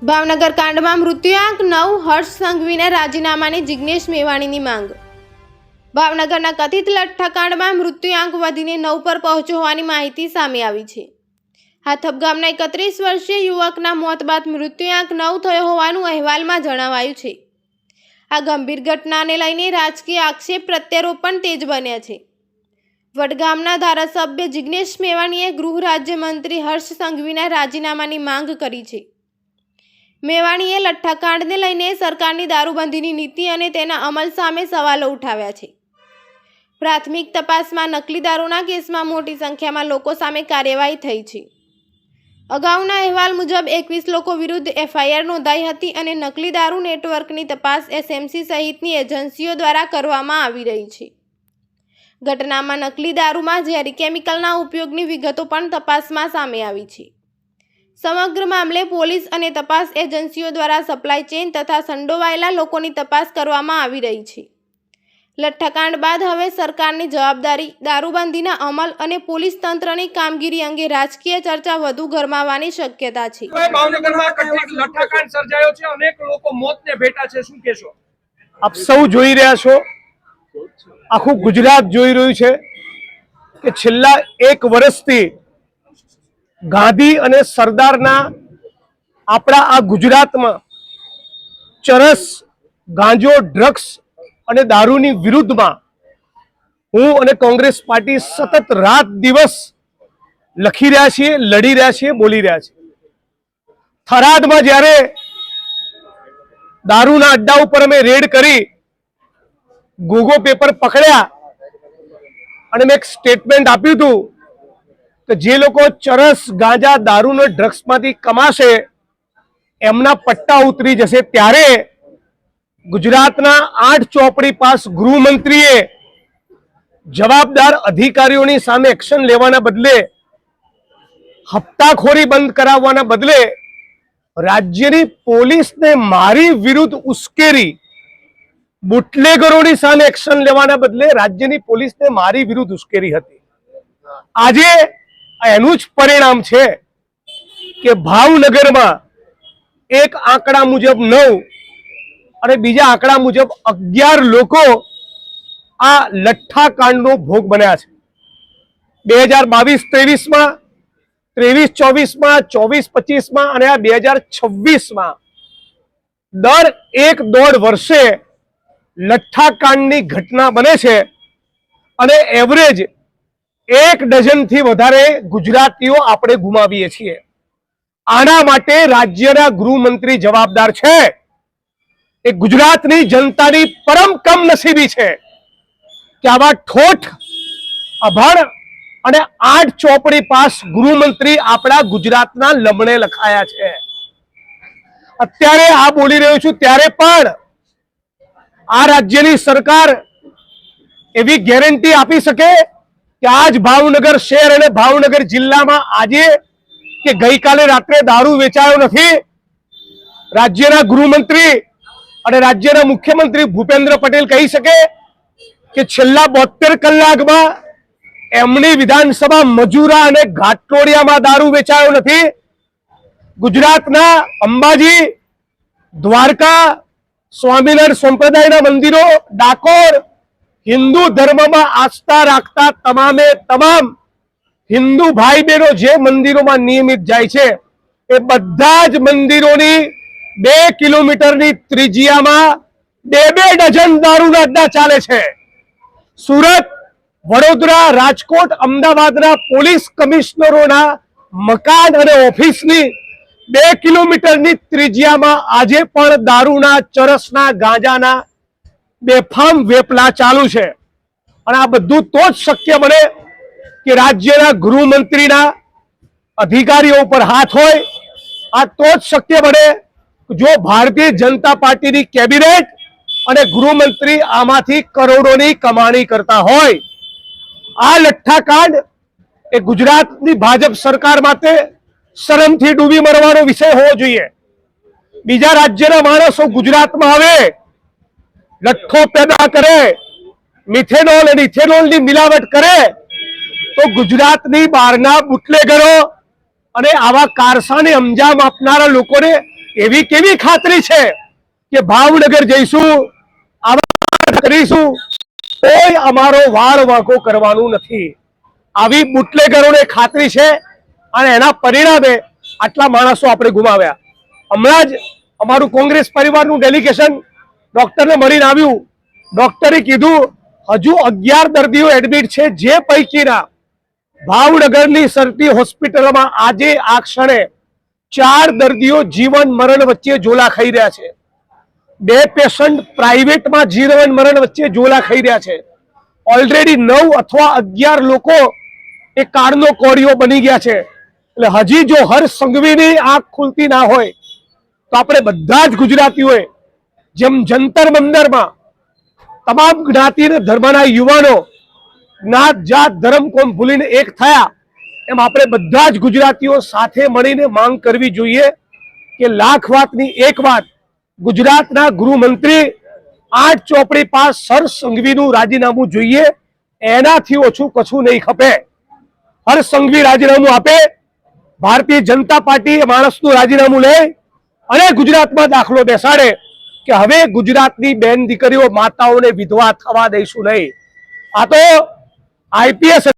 ભાવનગર કાંડમાં મૃત્યુઆંક 9, હર્ષ સંઘવીના રાજીનામાની જિગ્નેશ મેવાણીની માંગ। ભાવનગરના કથિત લઠ્ઠાકાંડમાં મૃત્યુઆંક વધીને 9 પર પહોંચ્યો હોવાની માહિતી સામે આવી છે। હાથપ ગામના 31 વર્ષીય યુવકના મોત બાદ મૃત્યુઆંક 9 થયો હોવાનું અહેવાલમાં જણાવાયું છે। આ ગંભીર ઘટનાને લઈને રાજકીય આક્ષેપ પ્રત્યારોપણ તેજ બન્યા છે। વડગામના ધારાસભ્ય જિગ્નેશ મેવાણીએ ગૃહ રાજ્યમંત્રી હર્ષ સંઘવીના રાજીનામાની માંગ કરી છે। મેવાણીએ લઠ્ઠાકાંડને લઈને સરકારની દારૂબંધીની નીતિ અને તેના અમલ સામે સવાલો ઉઠાવ્યા છે। પ્રાથમિક તપાસમાં નકલી દારૂના કેસમાં મોટી સંખ્યામાં લોકો સામે કાર્યવાહી થઈ છે। અગાઉના અહેવાલ મુજબ 21 લોકો વિરુદ્ધ એફઆઈઆર નોંધાઈ હતી અને નકલી દારૂ નેટવર્કની તપાસ એસએમસી સહિતની એજન્સીઓ દ્વારા કરવામાં આવી રહી છે। ઘટનામાં નકલી દારૂમાં ઝેરી કેમિકલના ઉપયોગની વિગતો પણ તપાસમાં સામે આવી છે। સમગ્ર મામલે પોલીસ અને તપાસ એજન્સીઓ દ્વારા સપ્લાય ચેઇન તથા સંડોવાયેલા લોકોની તપાસ કરવામાં આવી રહી છે। લઠ્ઠાકાંડ બાદ હવે સરકારની જવાબદારી, દારૂબંધીના અમલ અને પોલીસ તંત્રની કામગીરી અંગે રાજકીય ચર્ચા વધુ ગરમાવાની શક્યતા છે। ભાવનગરમાં કથિત લઠ્ઠાકાંડ સર્જાયો છે, અનેક લોકો મોતને ભેટા છે, શું કહેશો? આપ સૌ જોઈ રહ્યા છો, આખું ગુજરાત જોઈ રહ્યું છે કે છેલ્લા 1 વર્ષથી ગાંધી અને સરદારના આપણા આ ગુજરાતમાં ચરસ, ગાંજો, ડ્રગ્સ અને દારૂની વિરુદ્ધમાં હું અને કોંગ્રેસ પાર્ટી સતત રાત દિવસ લખી રહ્યા છીએ, લડી રહ્યા છીએ, બોલી રહ્યા છીએ। થરાદમાં જ્યારે દારૂના અડ્ડા ઉપર અમે રેડ કરી, ગોગો પેપર પકડ્યા અને મેં એક સ્ટેટમેન્ટ આપ્યું હતું કે જે લોકો ચરસ, ગાંજા, દારૂ અને ડ્રગ્સમાંથી કમાશે એમના પટ્ટા ઉતરી જશે। ત્યારે ગુજરાતના 8 ચોપડી પાસ ગૃહમંત્રીએ જવાબદાર અધિકારીઓની સામે એક્શન લેવાના બદલે, હપ્તાખોરી બંધ કરાવવાના બદલે રાજ્યની પોલીસને મારી વિરુદ્ધ ઉશ્કેરી, બુટલેગરોની સામે એક્શન લેવાના બદલે રાજ્યની પોલીસને મારી વિરુદ્ધ ઉશ્કેરી હતી। આજે એનું જ પરિણામ છે કે ભાવનગરમાં એક આંકડા મુજબ 9 અને બીજા આંકડા મુજબ 11 લોકો આ લઠ્ઠાકાંડનો ભોગ બન્યા છે। 2022-23માં, 23-24માં, 24-25માં અને આ 2026માં દર 1-1.5 વર્ષે લઠ્ઠાકાંડની ઘટના બને છે અને એવરેજ 1 ડઝનથી વધારે ગુજરાતીઓ આપણે ગુમાવીએ છીએ। આના માટે રાજ્યના ગૃહમંત્રી જવાબદાર છે। એ ગુજરાતની જનતાની પરમ કમનસીબી છે કે આવા ઠોઠ, અભણ અને 8 ચોપડી પાસ ગૃહમંત્રી આપણા ગુજરાતના લમણે લખાયા છે। અત્યારે આ બોલી રહ્યો છું ત્યારે પણ આ રાજ્યની સરકાર એવી ગેરંટી આપી શકે કે આજ ભાવનગર શહેર અને ભાવનગર જિલ્લામાં આજે કે ગઈકાલે રાત્રે દારૂ વેચાયો નથી? રાજ્યના ગૃહમંત્રી અને રાજ્યના મુખ્યમંત્રી ભૂપેન્દ્ર પટેલ કહી શકે કે છેલ્લા 72 કલાકમાં એમની વિધાનસભા મજૂરા અને ઘાટલોડિયામાં દારૂ વેચાયો નથી? ગુજરાતના અંબાજી, દ્વારકા, સ્વામિનારાયણ સંપ્રદાયના મંદિરો, ડાકોર, હિન્દુ ધર્મમાં આસ્થા રાખતા તમામે તમામ હિન્દુ ભાઈ બહેનો જે મંદિરોમાં નિયમિત જાય છે એ બધા જ મંદિરોની 2 કિલોમીટરની ત્રિજ્યામાં 2-2 ડઝન દારૂના અડ્ડા ચાલે છે। સુરત, વડોદરા, રાજકોટ, અમદાવાદના પોલીસ કમિશનરોના મકાન અને ઓફિસની 2 કિલોમીટરની ત્રિજ્યામાં આજે પણ દારૂના, ચરસના, ગાંજાના બેફામ વેપલા ચાલુ છે। અને આ બધું તો જ શક્ય બને કે રાજ્યના ગૃહમંત્રીના અધિકારીઓ ઉપર હાથ હોય। આ તો જ શક્ય બને જો ભારતીય જનતા પાર્ટીની કેબિનેટ અને ગૃહમંત્રી આમાંથી કરોડોની કમાણી કરતા હોય। આ લઠ્ઠાકાંડ એ ગુજરાતની ભાજપ સરકાર માટે શરમથી ડૂબી મરવાનો વિષય હોવો જોઈએ। બીજા રાજ્યના માણસો ગુજરાતમાં આવે, લઠ્ઠો પેદા કરે, મિથેનોલ અને ઇથેનોલની મિલાવટ કરે તો ગુજરાતની બહારના બુટલેગરો અને આવા કારસાને અંજામ આપનારા લોકોને એવી કેવી ખાતરી છે કે ભાવનગર જઈશું, આવા કરીશું, કોઈ અમારો વાળ વાંકો કરવાનું નથી? આવી બુટલેગરોને ખાતરી છે અને એના પરિણામે આટલા માણસો આપણે ગુમાવ્યા. હમણાં જ અમારું કોંગ્રેસ પરિવારનું ડેલિગેશન ડોક્ટરને મળીને આવ્યું. ડોક્ટરે કીધું હજુ 11 દર્દીઓ એડમિટ છે, જે પૈકીના ભાવનગરની સરટી હોસ્પિટલમાં આજે આ ક્ષણે 4 દર્દીઓ જીવન મરણ વચ્ચે ઝોલા ખાઈ રહ્યા છે. 2 પેશન્ટ પ્રાઇવેટમાં જીવન મરણ વચ્ચે ઝોલા ખાઈ રહ્યા છે. ઓલરેડી 9 અથવા 11 લોકો એ કાળનો કોળિયો બની ગયા છે. એટલે હજી જો હર્ષ સંઘવીની આંખ ખુલતી ના હોય તો આપણે બધા જ ગુજરાતીઓએ જેમ જંતર મંતરમાં તમામ જ્ઞાતિ અને ધર્મના યુવાનો જ્ઞાત જાત ધર્મ કોમ ભૂલીને એક થયા, એમ આપણે બધા જ ગુજરાતીઓ સાથે મળીને માંગ કરવી જોઈએ કે લાખ વાતની એક વાત, ગુજરાતના ગૃહમંત્રી 8 ચોપડી પાસ હર્ષ સંઘવીનું રાજીનામું જોઈએ. એનાથી ઓછું કશું નહીં ખપે. હર્ષ સંઘવી રાજીનામું આપે, ભારતીય જનતા પાર્ટી માણસનું રાજીનામું લે અને ગુજરાતમાં દાખલો બેસાડે કે હવે ગુજરાતની બેન દીકરીઓ માતાઓને વિધવા થવા દઈશું નહીં. આ તો આઈપીએસ